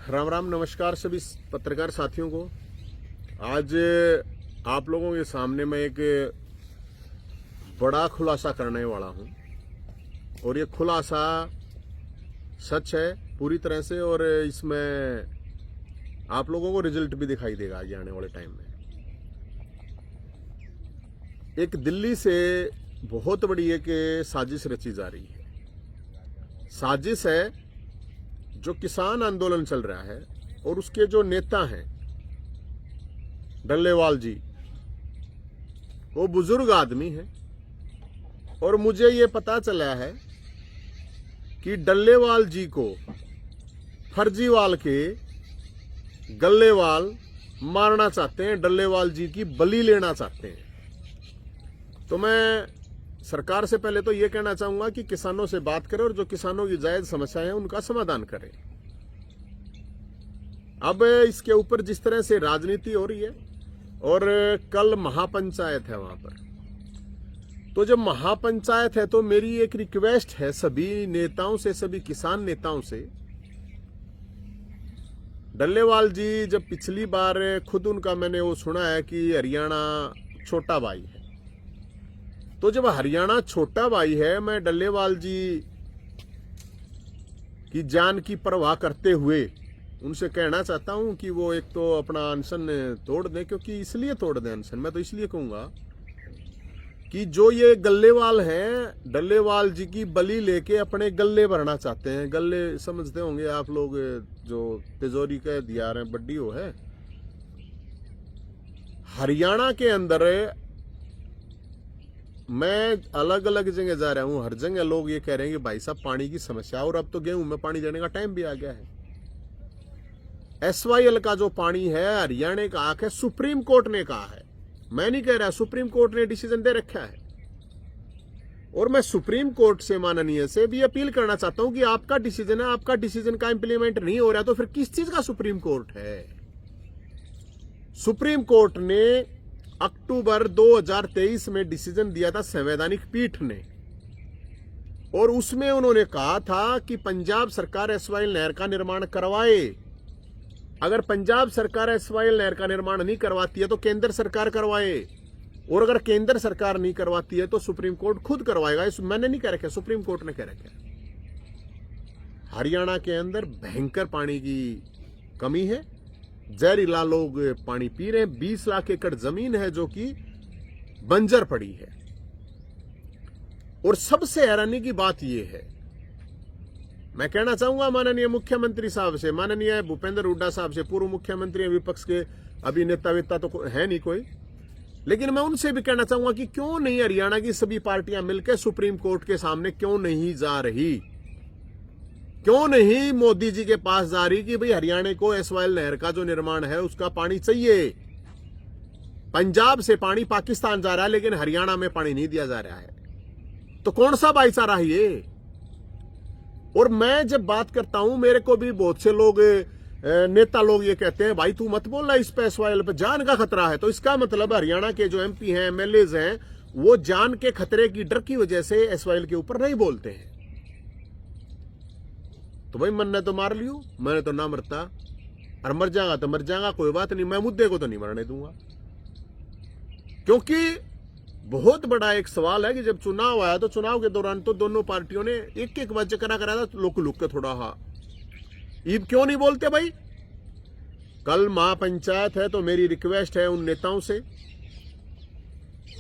राम राम, नमस्कार सभी पत्रकार साथियों को। आज आप लोगों के सामने मैं एक बड़ा खुलासा करने वाला हूं और ये खुलासा सच है पूरी तरह से, और इसमें आप लोगों को रिजल्ट भी दिखाई देगा आगे आने वाले टाइम में। एक दिल्ली से बहुत बड़ी एक साजिश रची जा रही है। साजिश है जो किसान आंदोलन चल रहा है और उसके जो नेता हैं डल्लेवाल जी, वो बुजुर्ग आदमी है और मुझे ये पता चला है कि डल्लेवाल जी को फर्जीवाल के गल्लेवाल मारना चाहते हैं, डल्लेवाल जी की बलि लेना चाहते हैं। तो मैं सरकार से पहले तो ये कहना चाहूंगा कि किसानों से बात करें और जो किसानों की जायज समस्याएं हैं उनका समाधान करें। अब इसके ऊपर जिस तरह से राजनीति हो रही है, और कल महापंचायत है वहां पर, तो जब महापंचायत है तो मेरी एक रिक्वेस्ट है सभी नेताओं से, सभी किसान नेताओं से। डल्लेवाल जी जब पिछली बार खुद उनका मैंने वो सुना है कि हरियाणा छोटा भाई है, तो जब हरियाणा छोटा भाई है, मैं डल्लेवाल जी की जान की परवाह करते हुए उनसे कहना चाहता हूं कि वो एक तो अपना अनशन तोड़ दें। क्योंकि इसलिए तोड़ दें अनशन, मैं तो इसलिए कहूंगा कि जो ये गल्लेवाल हैं, डल्लेवाल जी की बलि लेके अपने गल्ले भरना चाहते हैं। गल्ले समझते होंगे आप लोग, जो तिजोरी का दियार है, बड्डी वो है। हरियाणा के अंदर मैं अलग अलग जगह जा रहा हूं, हर जगह लोग ये कह रहे हैं कि भाई साहब पानी की समस्या, और अब तो गेहूं में पानी देने का टाइम भी आ गया है। SYL का जो पानी है हरियाणा का हक है, सुप्रीम कोर्ट ने कहा है, मैं नहीं कह रहा, सुप्रीम कोर्ट ने डिसीजन दे रखा है। और मैं सुप्रीम कोर्ट से, माननीय से भी अपील करना चाहता हूं कि आपका डिसीजन है, आपका डिसीजन का इंप्लीमेंट नहीं हो रहा तो फिर किस चीज का सुप्रीम कोर्ट है। सुप्रीम कोर्ट ने अक्टूबर 2023 में डिसीजन दिया था संवैधानिक पीठ ने, और उसमें उन्होंने कहा था कि पंजाब सरकार SYL नहर का निर्माण करवाए। अगर पंजाब सरकार SYL नहर का निर्माण नहीं करवाती है तो केंद्र सरकार करवाए, और अगर केंद्र सरकार नहीं करवाती है तो सुप्रीम कोर्ट खुद करवाएगा। इस मैंने नहीं कह रखा, सुप्रीम कोर्ट ने कह रखा। हरियाणा के अंदर भयंकर पानी की कमी है, जहरीला लोग पानी पी रहे हैं। 20 लाख एकड़ जमीन है जो कि बंजर पड़ी है। और सबसे हैरानी की बात यह है, मैं कहना चाहूंगा माननीय मुख्यमंत्री साहब से, माननीय भूपेंद्र हुड्डा साहब से, पूर्व मुख्यमंत्री विपक्ष के, अभी नेता वेता तो है नहीं कोई, लेकिन मैं उनसे भी कहना चाहूंगा कि क्यों नहीं हरियाणा की सभी पार्टियां मिलकर सुप्रीम कोर्ट के सामने क्यों नहीं जा रही, क्यों नहीं मोदी जी के पास जा रही कि भाई हरियाणा को SYL नहर का जो निर्माण है उसका पानी चाहिए। पंजाब से पानी पाकिस्तान जा रहा है लेकिन हरियाणा में पानी नहीं दिया जा रहा है, तो कौन सा भाईचारा है ये। और मैं जब बात करता हूं, मेरे को भी बहुत से लोग, नेता लोग ये कहते हैं भाई तू मत बोलना इस पे, SYL पे जान का खतरा है। तो इसका मतलब हरियाणा के जो MP हैं, MLAs हैं, वो जान के खतरे की डर की वजह से SYL के ऊपर नहीं बोलते हैं। तो भाई मैंने तो मार लियो, मैंने तो ना मरता, और मर जाएगा तो मर जाएगा, कोई बात नहीं, मैं मुद्दे को तो नहीं मरने दूंगा। क्योंकि बहुत बड़ा एक सवाल है कि जब चुनाव आया तो चुनाव के दौरान तो दोनों पार्टियों ने एक एक बात करा था, लुक लुक के थोड़ा, हाँ ईब क्यों नहीं बोलते भाई। कल महापंचायत है तो मेरी रिक्वेस्ट है उन नेताओं से,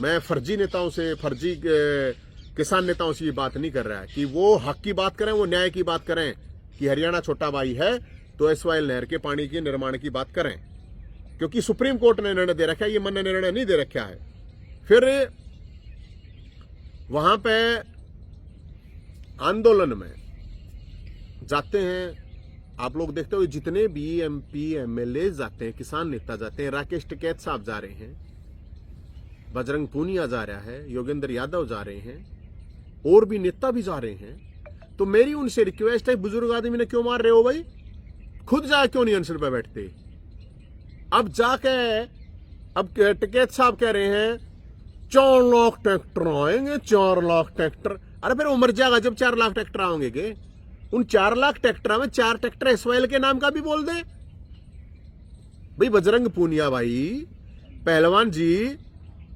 मैं फर्जी नेताओं से, फर्जी किसान नेताओं से ये बात नहीं कर रहा है कि वो हक की बात करें, वो न्याय की बात करें कि हरियाणा छोटा भाई है तो SYL नहर के पानी के निर्माण की बात करें। क्योंकि सुप्रीम कोर्ट ने निर्णय दे रखा है, ये मैंने निर्णय नहीं दे रखा है। फिर वहां पे आंदोलन में जाते हैं, आप लोग देखते हो जितने भी MP MLA जाते हैं, किसान नेता जाते हैं, राकेश टिकैत साहब जा रहे हैं, बजरंग पूनिया जा रहा है, योगेंद्र यादव जा रहे हैं, और भी नेता भी जा रहे हैं। तो मेरी उनसे रिक्वेस्ट है, बुजुर्ग आदमी ने क्यों मार रहे हो भाई, खुद जा क्यों नहीं अनशन पे बैठते। अब जाके अब टिकैत साहब कह रहे हैं 4 लाख ट्रैक्टर आएंगे, 4 लाख ट्रैक्टर। अरे फिर वो मर जाएगा जब 4 लाख ट्रैक्टर आएंगे के। उन 4 लाख ट्रैक्टर में 4 ट्रैक्टर एसवाईएल के नाम का भी बोल दे। भाई बजरंग पूनिया भाई, पहलवान जी,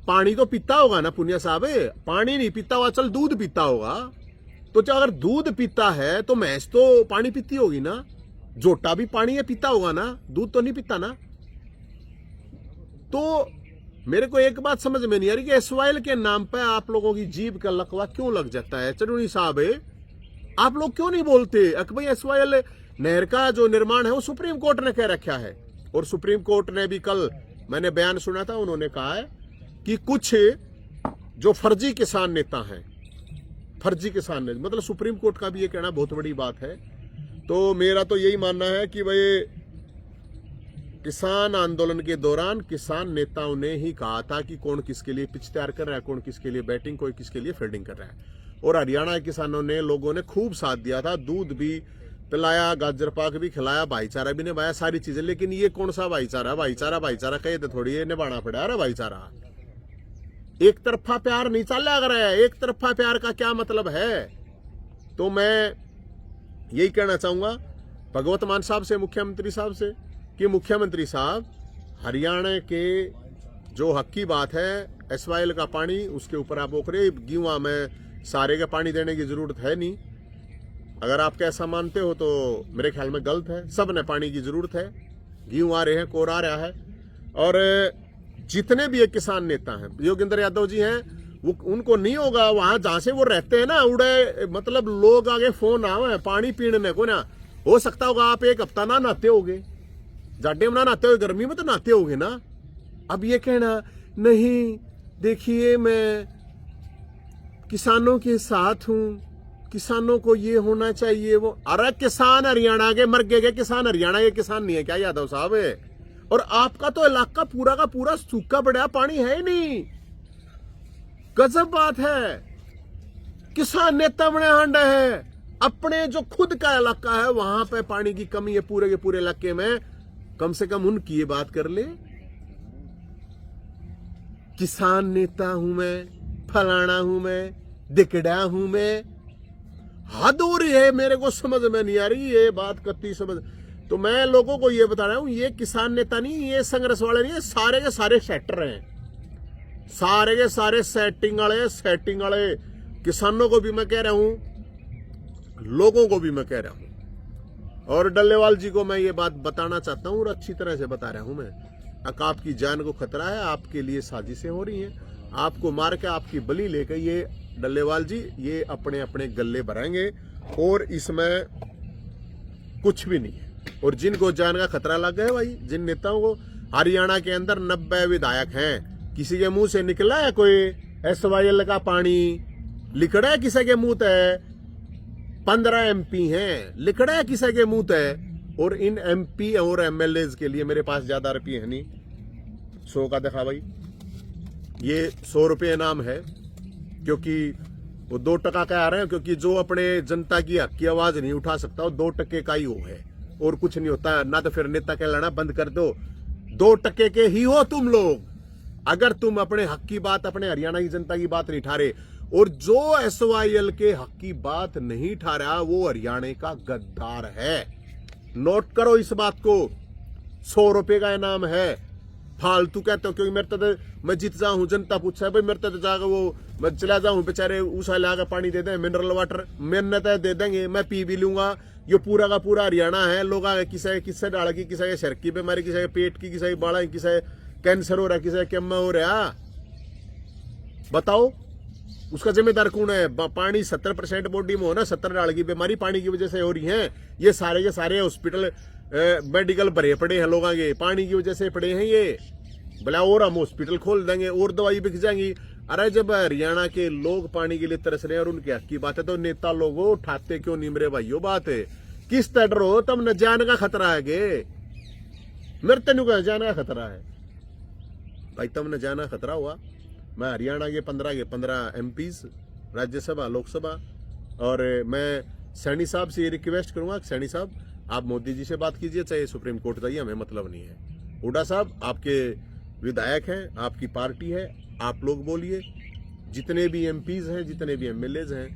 पानी तो पीता होगा ना पूनिया साहब? पानी नहीं पीता होगा, चल दूध पीता होगा। तो क्या अगर दूध पीता है तो भैंस तो पानी पीती होगी ना, जोटा भी पानी पीता होगा ना, दूध तो नहीं पीता ना। तो मेरे को एक बात समझ में नहीं आ रही कि एसवाईएल के नाम पे आप लोगों की जीभ का लकवा क्यों लग जाता है? चन्नी साहब आप लोग क्यों नहीं बोलते कि भाई एसवाईएल नहर का जो निर्माण है वो सुप्रीम कोर्ट ने कह रखा है। और सुप्रीम कोर्ट ने भी, कल मैंने बयान सुना था, उन्होंने कहा है कि कुछ जो फर्जी किसान नेता हैं, फर्जी किसान नेता, मतलब सुप्रीम कोर्ट का भी ये कहना बहुत बड़ी बात है। तो मेरा तो यही मानना है कि भाई किसान आंदोलन के दौरान किसान नेताओं ने ही कहा था कि कौन किसके लिए पिच तैयार कर रहा है, कौन किसके लिए बैटिंग, कोई किसके लिए फील्डिंग कर रहा है। और हरियाणा के किसानों ने, लोगों ने खूब साथ दिया था, दूध भी पिलाया, गाजर पाक भी खिलाया, भाईचारा भी निभाया, सारी चीजें। लेकिन ये कौन सा भाईचारा? भाईचारा कहे तो थोड़ी ये निभाना पड़ा रहा भाईचारा। एक तरफा प्यार नहीं चल रहा है। एक तरफा प्यार का क्या मतलब है? तो मैं यही कहना चाहूंगा भगवत मान साहब से, मुख्यमंत्री साहब से, कि मुख्यमंत्री साहब, हरियाणा के जो हक की बात है एसवाईएल का पानी, उसके ऊपर आप ओखरे गेहूं में सारे का पानी देने की जरूरत है नहीं। अगर आप ऐसा मानते हो तो मेरे ख्याल में गलत है। सब ने पानी की जरूरत है, गेहूं आ रहे हैं, कोर आ रहा है। और जितने भी एक किसान नेता हैं, योगेंद्र यादव जी हैं, वो उनको नहीं होगा वहां जहां से वो रहते हैं ना, उड़े मतलब लोग आगे फोन आवे पानी पीने को ना, हो सकता होगा आप एक हफ्ता ना नहाते होगे, जाडे में ना नहाते हो, गर्मी में तो नहाते होगे ना। अब ये कहना नहीं, देखिए मैं किसानों के साथ हूं, किसानों को ये होना चाहिए वो। अरे किसान हरियाणा के मर गए, किसान हरियाणा के किसान नहीं है क्या यादव साहब? और आपका तो इलाका पूरा का पूरा सूखा पड़ा, पानी है ही नहीं। गजब बात है। किसान नेता बने हांडे है, अपने जो खुद का इलाका है वहां पे पानी की कमी है पूरे के पूरे इलाके में, कम से कम उनकी ये बात कर ले। किसान नेता हूं मैं, फलाना हूं मैं, दिकड़ा हूं मैं। हद हो रही है, मेरे को समझ में नहीं आ रही ये बात, कत्ती समझ। तो मैं लोगों को ये बता रहा हूं, ये किसान नेता नहीं, ये संघर्ष वाले नहीं, ये सारे के सारे सेटर हैं, सारे के सारे सेटिंग वाले। किसानों को भी मैं कह रहा हूं, लोगों को भी मैं कह रहा हूं। और डल्लेवाल जी को मैं ये बात बताना चाहता हूं और अच्छी तरह से बता रहा हूं मैं, आपकी जान को खतरा है, आपके लिए साजिशें हो रही हैं, आपको मार के आपकी बलि लेकर ये डल्लेवाल जी ये अपने अपने गले भरेंगे और इसमें कुछ भी नहीं है। और जिनको जान का खतरा लग गया भाई, जिन नेताओं को, हरियाणा के अंदर 90 विधायक हैं, किसी के मुंह से निकला है कोई एसवाईएल का पानी लिखड़ा है किसी के मुंह है? 15 एमपी हैं, लिखड़ा है किसी के मुंह है? और इन एमपी और एमएलए के लिए मेरे पास ज्यादा रुपये है नहीं, 100 का देखा भाई, ये 100 रुपये इनाम है, क्योंकि वो 2% का आ रहे हैं, क्योंकि जो अपने जनता की हक की आवाज नहीं उठा सकता वो 2% का ही वो है, और कुछ नहीं होता ना। तो फिर नेता कहलाना बंद कर दो, 2% के ही हो तुम लोग, अगर तुम अपने हक की बात, अपने हरियाणा की जनता की बात नहीं ठा रहे। और जो एसवाईएल के हक की बात नहीं ठा रहा वो हरियाणा का गद्दार है। नोट करो इस बात को, 100 रुपये का इनाम है। फालतू कहते हो, क्योंकि मेरे तो मैं जीत जाऊं, जनता पूछा है भाई मेरे तो जाकर वो मैं चला जाऊं, बेचारे उसा ला के पानी दे दें, मिनरल वाटर मैंने तो दे देंगे, मैं पी भी लूंगा। ये पूरा का पूरा हरियाणा है, लोग किसे डाल की, किसी के सिर की बीमारी, किसी के पेट की, किसी की बाड़ा, किसी कैंसर हो रहा, किसी का कैमा हो रहा, बताओ उसका जिम्मेदार कौन है? पानी 70% बॉडी में हो ना, 70 डाल की बीमारी पानी की वजह से हो रही है। ये सारे के सारे हॉस्पिटल मेडिकल भरे पड़े हैं लोगों के, पानी की वजह से पड़े हैं ये। भला और हम हॉस्पिटल खोल देंगे और दवाई बिक जाएंगी। अरे जब हरियाणा के लोग पानी के लिए तरस रहे हैं और उनके हक की बात है तो नेता लोगों उठाते क्यों नहीं मेरे भाइयों? बात है किस तरह हो, तब न जान का खतरा है गे, मेरे तेन का जान का खतरा है भाई, तब न जाना खतरा हुआ। मैं हरियाणा के 15 एमपीज, राज्यसभा, लोकसभा, और मैं सैनी साहब से ये रिक्वेस्ट करूंगा, सैनी साहब आप मोदी जी से बात कीजिए, चाहे सुप्रीम कोर्ट जाइए, हमें मतलब नहीं है। हुड्डा साहब आपके विधायक हैं, आपकी पार्टी है, आप लोग बोलिए। जितने भी एमपीज हैं, जितने भी एमएलएज हैं,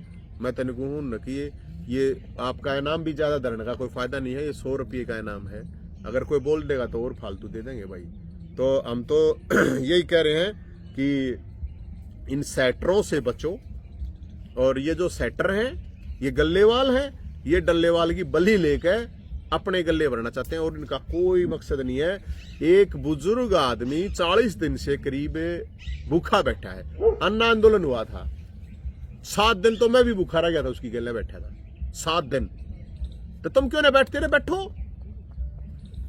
मैं तनिक हूं न कि ये आपका इनाम भी ज्यादा धरने का कोई फायदा नहीं है, ये 100 रुपये का इनाम है। अगर कोई बोल देगा तो और फालतू दे देंगे भाई। तो हम तो यही कह रहे हैं कि इन सेटरों से बचो। और ये जो सेटर हैं, ये गल्लेवाल हैं, ये डल्लेवाल की बलि लेकर अपने गले भरना चाहते हैं और इनका कोई मकसद नहीं है। एक बुजुर्ग आदमी 40 दिन से करीब भूखा बैठा है। अन्न आंदोलन हुआ था, 7 दिन तो मैं भी भूखा रह गया था, उसकी गले बैठा था 7 दिन। तो तुम क्यों ना बैठते रहे? बैठो,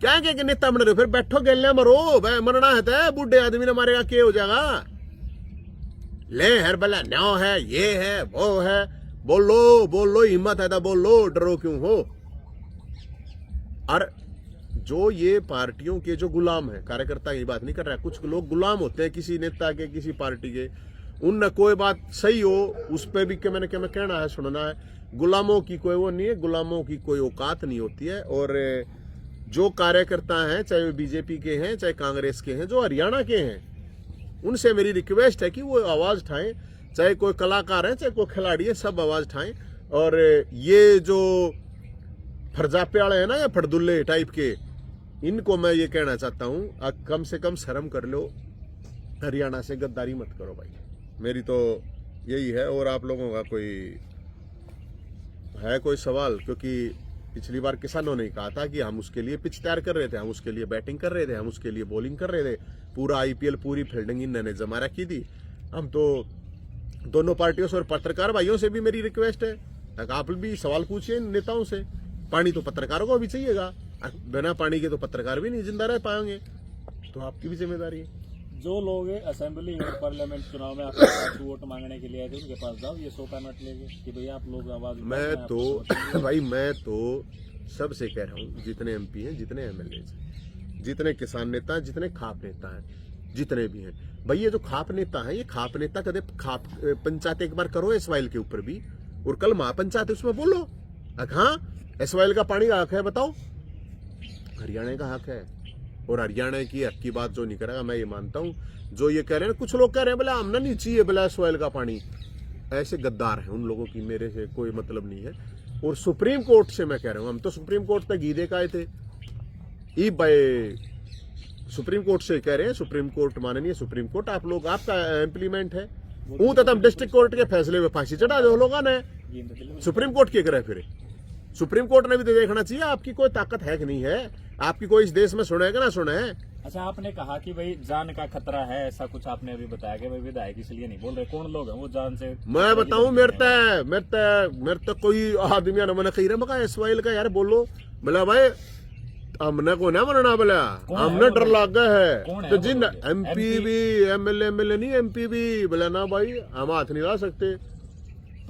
क्या क्या नेता बन रहे हो? फिर बैठो, गले मरो, मरना है तो बूढ़े आदमी ने मारेगा, क्या हो जाएगा? ले हर बला न्यो है, ये है, वो है, बोलो बोलो, हिम्मत है तो बोलो, डरो क्यों हो? और जो ये पार्टियों के जो गुलाम है, कार्यकर्ता की बात नहीं कर रहा है, कुछ लोग गुलाम होते हैं किसी नेता के, किसी पार्टी के, उन कोई बात सही हो उस पर भी क्या मैंने क्या मैं कहना है, सुनना है। गुलामों की कोई वो नहीं है, गुलामों की कोई औकात नहीं होती है। और जो कार्यकर्ता हैं, चाहे वो बीजेपी के हैं, चाहे कांग्रेस के हैं, जो हरियाणा के हैं, उनसे मेरी रिक्वेस्ट है कि वो आवाज उठाएं। चाहे कोई कलाकार है, चाहे कोई खिलाड़ी है, सब आवाज उठाएं। और ये जो फरजापे वाले हैं ना, या फड़दुल्ले टाइप के, इनको मैं ये कहना चाहता हूं, कम से कम शर्म कर लो, हरियाणा से गद्दारी मत करो भाई। मेरी तो यही है। और आप लोगों का कोई सवाल? क्योंकि पिछली बार किसानों ने कहा था कि हम उसके लिए पिच तैयार कर रहे थे, हम उसके लिए बैटिंग कर रहे थे, हम उसके लिए बॉलिंग कर रहे थे, पूरा आईपीएल पूरी फील्डिंग इन्होंने जमा रखी थी। हम तो दोनों पार्टियों से और पत्रकार भाइयों से भी मेरी रिक्वेस्ट है, आप भी सवाल पूछिए नेताओं से। पानी तो पत्रकारों को भी चाहिएगा, बिना पानी के तो पत्रकार भी नहीं जिंदा रह पाएंगे, तो आपकी भी जिम्मेदारी है। जो लोग असेंबली और पार्लियामेंट चुनाव में आपके पास वोट मांगने के लिए आए थे, उनके पास जाओ, ये 100 पेमेंट लेके कि भैया आप लोग आवाज उठाओ। मैं तो भाई, मैं तो सबसे कह रहा हूँ, जितने एमपी हैं, जितने एमएलए हैं, जितने किसान नेता हैं, जितने खाप नेता हैं, जितने भी हैं भाई, ये जो खाप नेता हैं, ये खाप नेता कदे खाप पंचायत एक बार करो एसवाइल के ऊपर भी, और कल महापंचायत उसमें बोलो। हाँ, एसवाइल का पानी का हक है, बताओ, हरियाणा का हक है। और हरियाणा की हक की बात जो नहीं करेगा, मैं ये मानता हूँ। जो ये कह रहे हैं, कुछ लोग कह रहे हैं बोला हमने नहीं चाहिए बोला एसवाइल का पानी, ऐसे गद्दार हैं, उन लोगों की मेरे से कोई मतलब नहीं है। और सुप्रीम कोर्ट से मैं कह रहा हूँ, हम तो सुप्रीम कोर्ट तक गीदे का आए थे, ई भाई सुप्रीम कोर्ट से कह रहे हैं, सुप्रीम कोर्ट माननीय सुप्रीम कोर्ट, आप लोग, आपका इम्प्लीमेंट है वो, तो तुम डिस्ट्रिक्ट कोर्ट के फैसले में फांसी चढ़ा दो लोगों ने, सुप्रीम कोर्ट के करे फिर। सुप्रीम कोर्ट ने भी तो देखना चाहिए आपकी कोई ताकत है कि नहीं है, आपकी कोई इस देश में सुने कि ना सुने। अच्छा, आपने कहा कि भाई जान का खतरा है, ऐसा कुछ आपने अभी बताया कि भाई विधायक इसलिए नहीं बोल रहे, कौन लोग हैं वो जान से? मैं बताऊं, मेरे तो कोई आदमी ने मैंने कही रहा, मैं एसवाइल का यार बोलो, बोला भाई हमने को ना मनना, बोला हमने डर लग गया है। तो जिन एमपी भी, एमएलए नहीं, एमपी भी बोला ना भाई हम हाथ नहीं ला सकते,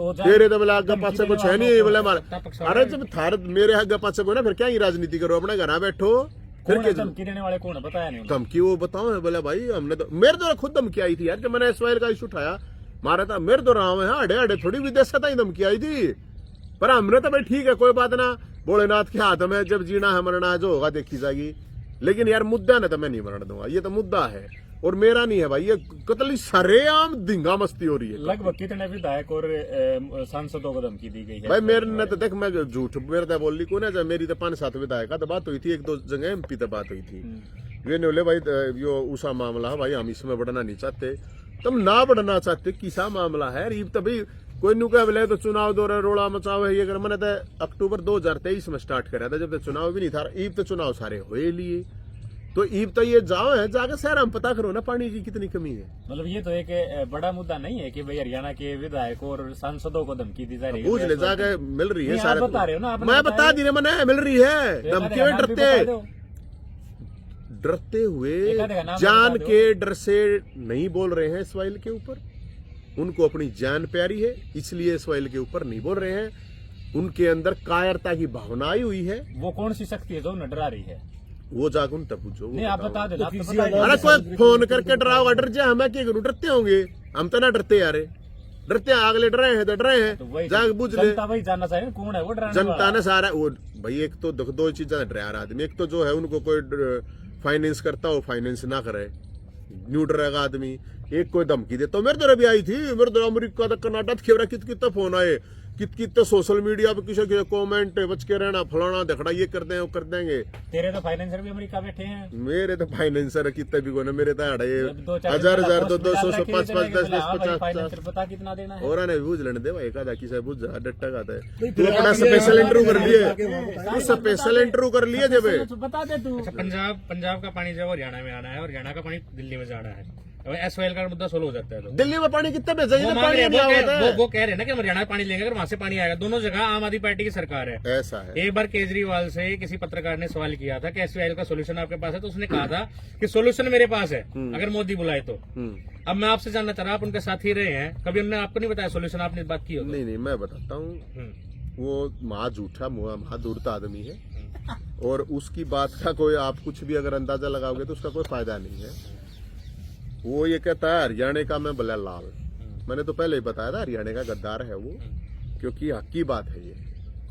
तेरे तो बोला आगे पास कुछ है नहीं, बोला अरे जब थार मेरे आगे पास को ना, फिर क्या ही राजनीति करो, अपने घर बैठो। फिर धमकी देने वाले कौन है, बताया नहीं? धमकी वो बताओ है, बोला भाई हमने तो, मेरे तो खुद धमकी आई थी यार, जब मैंने एसवाइल का इशू उठाया, मारा था मेरे तो राम है, आड़े आड़े थोड़ी विदेश ही धमकी आई थी। पर हमने तो भाई ठीक है, कोई बात ना, भोलेनाथ के हाथ में, जब जीना है मरना है, जो होगा देखी जाएगी। लेकिन यार मुद्दा ना तो मैं नहीं मरण दूंगा, ये तो मुद्दा है और मेरा नहीं है भाई, ये कतली सरेआम धिंगा मस्ती हो रही है। लगभग कितने विधायक और सांसदों को धमकी दी गई है भाई? मेरे ने तो देख, मैं झूठ मेरे तो बोल ली को ना, जब मेरी तो 5-7 विधायक तो बात हुई थी, 1-2 जगह एमपी तो बात हुई थी। ये नहीं बोले भाई यो उषा मामला है भाई, हम इसमें बढ़ना नहीं चाहते, तुम ना बढ़ना चाहते, किसा मामला है रीब? तो भाई कोई नु कह बोले तो चुनाव दो रहे, रोड़ा मचाओ है, ये कर। मैंने तो अक्टूबर 2023 में स्टार्ट करा था, जब तो चुनाव भी नहीं था, ईब तो चुनाव सारे हुए लिए, तो ईब तो ये जाओ है, जाकर शहर हम पता करो ना पानी की कितनी कमी है। मतलब ये तो एक बड़ा मुद्दा नहीं है कि भाई हरियाणा के विधायक और सांसदों को धमकी दी जा रही है? पूछ ले, जाके मिल रही है सारे, बता रहे हो ना, मैं बता दी मैंने, मिल रही है धमकी में, डरते हुए, जान के डर से नहीं बोल रहे हैं एसवाइल के ऊपर। उनको अपनी जान प्यारी है, इसलिए एसवाइल के ऊपर नहीं बोल रहे हैं। उनके अंदर कायरता की भावना आई हुई है। वो कौन सी शक्ति है जो उन्हें डरा रही है? वो जागुन तब पूछो, नहीं आप बता देना। अरे कोई फोन करके डराओ, डर जाए, हमें क्या करूं? डरते होंगे हम तो ना डरते यार, डरते अगले डरे हैं तो डरे हैं, जाग बुझ ले। भाई जानना चाहिए कौन है वो डराने जनता वाला? ने सारा वो भाई, एक तो दो चीजें डरा यार आदमी, एक तो जो है उनको कोई फाइनेंस करता हो, फाइनेंस ना करे, न्यू डरेगा आदमी। एक कोई धमकी दे, तो मेरे तो भी आई थी, मेरे तो अमेरिका तक कर्नाटक खेवरा कितना फोन आए कितने सोशल मीडिया पे किसी के कमेंट बच के रहना, फलाना देखड़ा, ये कर देंगे वो कर देंगे। तेरे तो फाइनेंसर भी अमेरिका बैठे हैं। मेरे तो फाइनेंसर कितने भी कोने, मेरे तो दो चार हजार हजार दो दो सौ रखे पाँच थे, पाँच मैंने दस बोला, दस हाँ भाई, पचास फाइनेंसर पता कितना देना है। और ने बुझ लेने दे भाई, का किसे बुझ जा डट्टा का है। तू अपना स्पेशल इंटरव्यू कर लिए, तू स्पेशल इंटरव्यू कर लिए जब बता दे तू। पंजाब का पानी जो हरियाणा में आना है और हरियाणा का पानी दिल्ली में जाना है, एसवाइएल का मुद्दा सोल्व हो जाता है। तो दिल्ली में पानी कितने भेजा वो मांग रहे हैं, वो कह रहे हैं ना कि हम हरियाणा में पानी लेंगे, अगर वहां से पानी आएगा। दोनों जगह आम आदमी पार्टी की सरकार है। ऐसा है। एक बार केजरीवाल से किसी पत्रकार ने सवाल किया था कि एसवाइएल का सोल्यूशन आपके पास है, तो उसने कहा था कि सोल्यूशन मेरे पास है अगर मोदी बुलाए तो। अब मैं आपसे जानना चाह रहा, आप उनके साथ ही रहे हैं, कभी उन्होंने आपको नहीं बताया सोल्यूशन, आपने बात की हो? नहीं मैं बताता हूँ, वो महा झूठा महा दूरत आदमी है, और उसकी बात का कोई आप कुछ भी अगर अंदाजा लगाओगे तो उसका कोई फायदा नहीं है। वो ये कहता है हरियाणा का मैं भला लाल, मैंने तो पहले ही बताया था हरियाणा का गद्दार है वो, क्योंकि हक की बात है ये।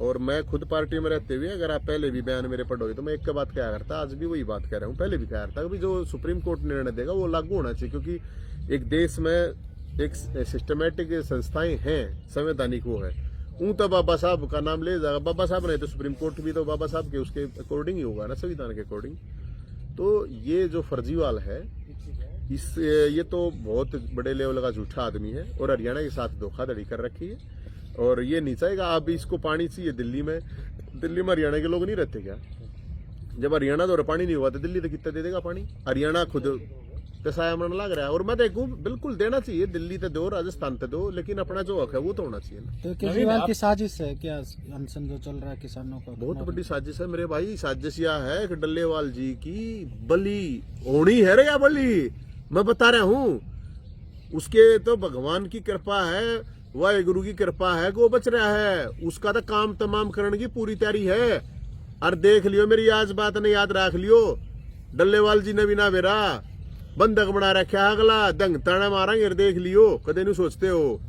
और मैं खुद पार्टी में रहते हुए, अगर आप पहले भी बयान मेरे पढ़ोगे तो मैं एक का बात क्या करता, आज भी वही बात कह रहा हूँ, पहले भी कह रहा था कि जो सुप्रीम कोर्ट निर्णय देगा वो लागू होना चाहिए, क्योंकि एक देश में एक सिस्टमेटिक संस्थाएं हैं, संवैधानिक वो है। तो बाबा साहब का नाम ले जाएगा, बाबा साहब नहीं तो सुप्रीम कोर्ट भी तो बाबा साहब के उसके अकॉर्डिंग ही होगा ना, संविधान के अकॉर्डिंग। तो ये जो फर्जीवाल है, ये तो बहुत बड़े लेवल का झूठा आदमी है, और हरियाणा के साथ धोखाधड़ी कर रखी है, और ये नहीं चाहेगा। अब इसको पानी चाहिए दिल्ली में हरियाणा के लोग नहीं रहते क्या? जब हरियाणा तो पानी नहीं हुआ तो दिल्ली तो कितना दे देगा पानी? हरियाणा खुद पैसा मन लग रहा है, और मैं देखूं बिल्कुल देना चाहिए, दिल्ली तो दो, राजस्थान तो दो, लेकिन अपना जो हक है वो तो होना चाहिए ना। तो केजरीवाल की साजिश है क्या अनशन जो चल रहा है किसानों का? बहुत बड़ी साजिश है मेरे भाई। साजिश यह है कि डल्लेवाल जी की बलि होनी है रे, या बलि मैं बता रहा हूँ, उसके तो भगवान की कृपा है, वाहेगुरु की कृपा है कि वो बच रहा है, उसका तो काम तमाम करने की पूरी तैयारी है। और देख लियो, मेरी आज बात ने याद रख लियो, डल्लेवाल जी ने भी ना बेरा बंधक बना रखा, अगला दंग ताना मारेंगे, देख लियो, कदे नहीं सोचते हो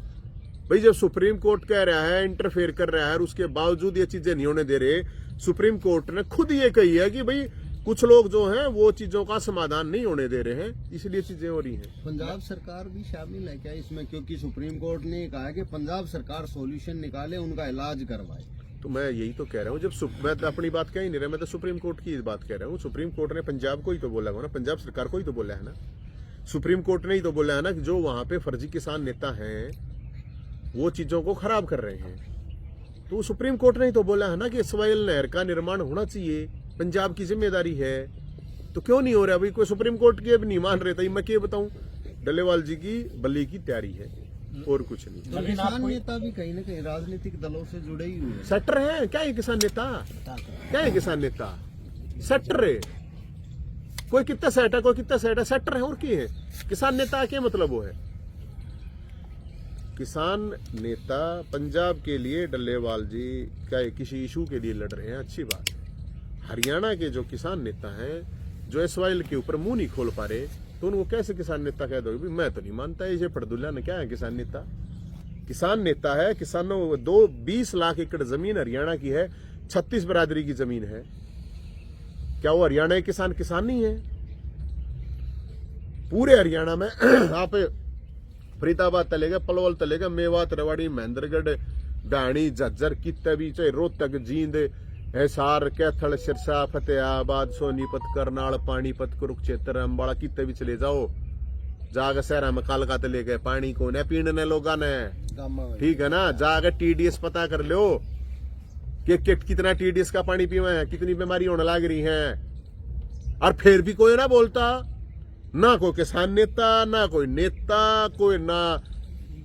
भाई। जब सुप्रीम कोर्ट कह रहा है, इंटरफेयर कर रहा है, और उसके बावजूद ये चीजें नहीं होने दे रहे, सुप्रीम कोर्ट ने खुद ये कही है कि भाई कुछ लोग जो हैं वो चीजों का समाधान नहीं होने दे रहे हैं, इसलिए चीजें हो रही हैं। पंजाब सरकार भी शामिल है क्या इसमें? क्योंकि सुप्रीम कोर्ट ने कहा है कि पंजाब सरकार सॉल्यूशन निकाले, उनका इलाज करवाए। तो मैं यही तो कह रहा हूँ, जब मैं तो अपनी बात कह ही नहीं रहा, मैं तो सुप्रीम कोर्ट की बात कह रहा हूँ। सुप्रीम कोर्ट ने पंजाब को ही तो बोला है ना, पंजाब सरकार को ही तो बोला है ना, सुप्रीम कोर्ट ने ही तो बोला है ना कि जो वहां पे फर्जी किसान नेता हैं वो चीजों को खराब कर रहे हैं। तो सुप्रीम कोर्ट ने ही तो बोला है ना कि एसवाईएल नहर का निर्माण होना चाहिए, पंजाब की जिम्मेदारी है। तो क्यों नहीं हो रहा भाई? कोई सुप्रीम कोर्ट के नहीं मान रहे थे, मैं क्या बताऊं? डल्लेवाल जी की बलि की तैयारी है और कुछ नहीं। किसान नेता भी कहीं ना कहीं राजनीतिक दलों से जुड़े ही हुए हैं। सेटर है क्या है किसान नेता? क्या है किसान नेता? सेटर है, कोई कितना सेट है, कोई कितना सेट है, सेटर है और क्या है? किसान नेता क्या मतलब वो है? किसान नेता पंजाब के लिए डल्लेवाल जी क्या किसी इशू के लिए लड़ रहे हैं, अच्छी बात है। हरियाणा के जो किसान नेता हैं, जो एसवाईएल के ऊपर मुंह नहीं खोल पा रहे, तो उनको कैसे किसान नेता कह दोगे? मैं तो नहीं मानता ये फड़दुल्ला ने क्या है किसान नेता? किसान नेता है, किसानों 20 लाख एकड़ जमीन हरियाणा की है, 36 बरादरी की जमीन है। क्या वो हरियाणा के किसान नहीं है? पूरे हरियाणा में आप फरीदाबाद तलेगा, पलवल तलेगा, मेवात, रेवाड़ी, महेंद्रगढ़, डाणी, झज्जर, कितने भी, चाहे रोहतक, जींद, हिसार, कैथल, सिरसा, फतेहाबाद, सोनीपत, करनाल, पानीपत, कुरुक्षेत्र, अम्बाड़ा, कितने भी चले जाओ, जाकर शहर में कालका तले गए, पानी को न पीने लोगा ने, ठीक है ना? जाकर टीडीएस पता कर लो कि कितना टीडीएस का पानी पीवा है, कितनी बीमारी होने लग रही है। और फिर भी कोई ना बोलता, ना कोई किसान नेता, ना कोई नेता, कोई ना,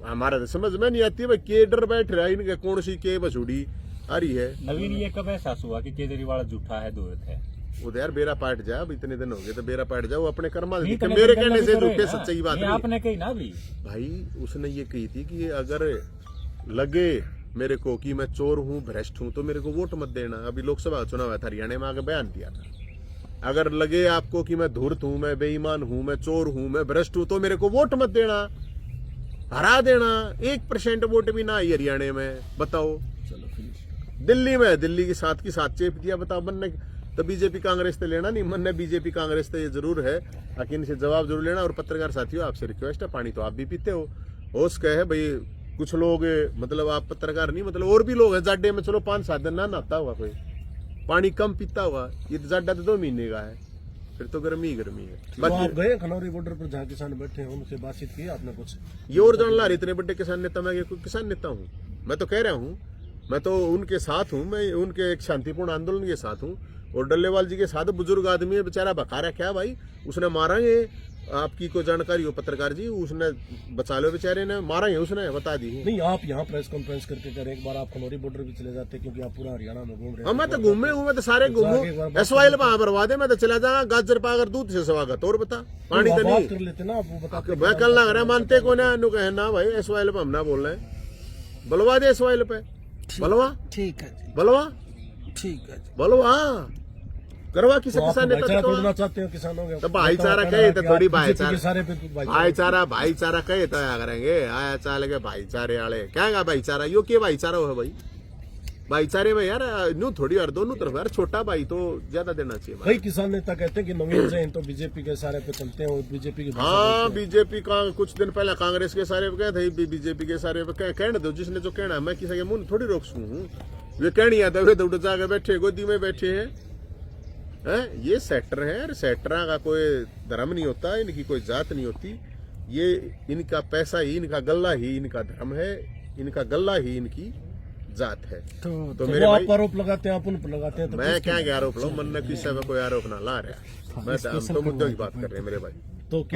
हमारा तो समझ में नहीं आती भाई के डर बैठ रहा है, इनके कौन सी के बसूड़ी आ रही है। नवीन, ये कब एहसास हुआ कि केजरीवाल झूठा है, दूर है? वो यार बेरा पाट जा, अब इतने दिन हो गए तो बेरा पाट जाओ, अपने कर्मा मेरे कहने से झूठे सच्चाई बात नहीं। आपने कही ना भी भाई, उसने ये कही थी कि अगर लगे मेरे को कि मैं चोर हूँ, भ्रष्ट हूँ, तो मेरे को वोट मत देना। अभी लोकसभा चुनाव है, हरियाणा में आगे बयान दिया था, अगर लगे आपको कि मैं धूर्त हूँ, मैं बेईमान हूँ, मैं चोर हूँ, मैं भ्रष्ट हूँ, तो मेरे को वोट मत देना, हरा देना। 1% वोट भी ना आई हरियाणा में, बताओ। दिल्ली में, दिल्ली के साथ चेप दिया, बताओ। मन ने तो बीजेपी कांग्रेस से लेना नहीं, मन ने बीजेपी कांग्रेस से ये जरूर है, लेकिन इनसे जवाब जरूर लेना। और पत्रकार साथियों, आपसे रिक्वेस्ट है, पानी तो आप भी पीते हो, होश कहे भाई कुछ लोग मतलब आप पत्रकार नहीं मतलब और भी लोग हैं जाड्डे में चलो 5-7 दिन ना नहाता हुआ कोई पानी कम पीता हुआ, ये तो जाड्डा तो 2 महीने का है, फिर तो गर्मी ही गर्मी है। तो बाकी आप गए खनौरी बॉर्डर पर जहाँ किसान बैठे हैं उनसे बातचीत की आपने कुछ? ये और जान ला रहे इतने बड़े किसान नेता, मैं कोई किसान नेता हूँ? मैं तो कह रहा हूँ मैं तो उनके साथ हूँ, मैं उनके एक शांतिपूर्ण आंदोलन के साथ हूँ। और डल्लेवाल जी के साथ बुजुर्ग आदमी है बेचारा, बका रहा क्या भाई, उसने मारा है, आपकी कोई जानकारी हो पत्रकार जी, उसने बचा लो बेचारे ने, मारा है उसने, बता दी। नहीं आप यहाँ प्रेस कॉन्फ्रेंस करके करें, एक बार आप खनौरी बॉर्डर भी चले जाते क्योंकि आप पूरा हरियाणा में घूम रहे हैं। मैं तो घूमे हूँ, मैं तो सारे घूमू, एसवाइल वहां बर्बाद है, मैं तो चला जाऊंगा गाजर पाकर दूध से स्वागत। और बता पानी तो नहीं कर लेते ना, आप वो बताते मैं कल लग रहा है मानते को ना कहे ना भाई एसवाइल पे हम ना बोल रहे हैं, बलवा दे एसवाइल पे, बलवा ठीक है जी, बलवा ठीक है जी। बलवा करवा किसी किसान नेता भाईचारा तो तोड़ना चाहते हो किसानों के? तो भाईचारा कहे तो थोड़ी भाईचारा भाईचारा कहे तो क्या करेंगे, आया चाल के भाईचारे वाले क्या भाईचारा, यो के भाईचारा हो भाई, भाईचारे में यार न्यू थोड़ी यार दोनों तरफ यार, छोटा भाई तो ज्यादा देना चाहिए भाई। किसान नेता कहते हैं कि नवीन जैन तो बीजेपी के सारे पे चलते हैं और बीजेपी के हाँ बीजेपी का कुछ दिन पहले कांग्रेस के सारे पे गए थे, बीजेपी के सारे पे कहने दो, जिसने जो कहना है, मैं किसी के मुंह थोड़ी रोक सकूं, वे कहनी आता वे दौड़ जाके बैठे गोदी में बैठे हैं। ये सेक्टर है यार, सेक्टरा का कोई धर्म नहीं होता, इनकी कोई जात नहीं होती, ये इनका पैसा ही, इनका गल्ला ही इनका धर्म है, इनका गल्ला ही इनकी जात है। तो मेरे आप भाई आरोप लगाते हैं, आप उन पर लगाते हैं, तो मैं क्या आरोप लो, मन ने किसी में कोई आरोप ना ला रहा, मैं तो हम तो मुद्दों की बात कर रहे हैं मेरे भाई। तो क्या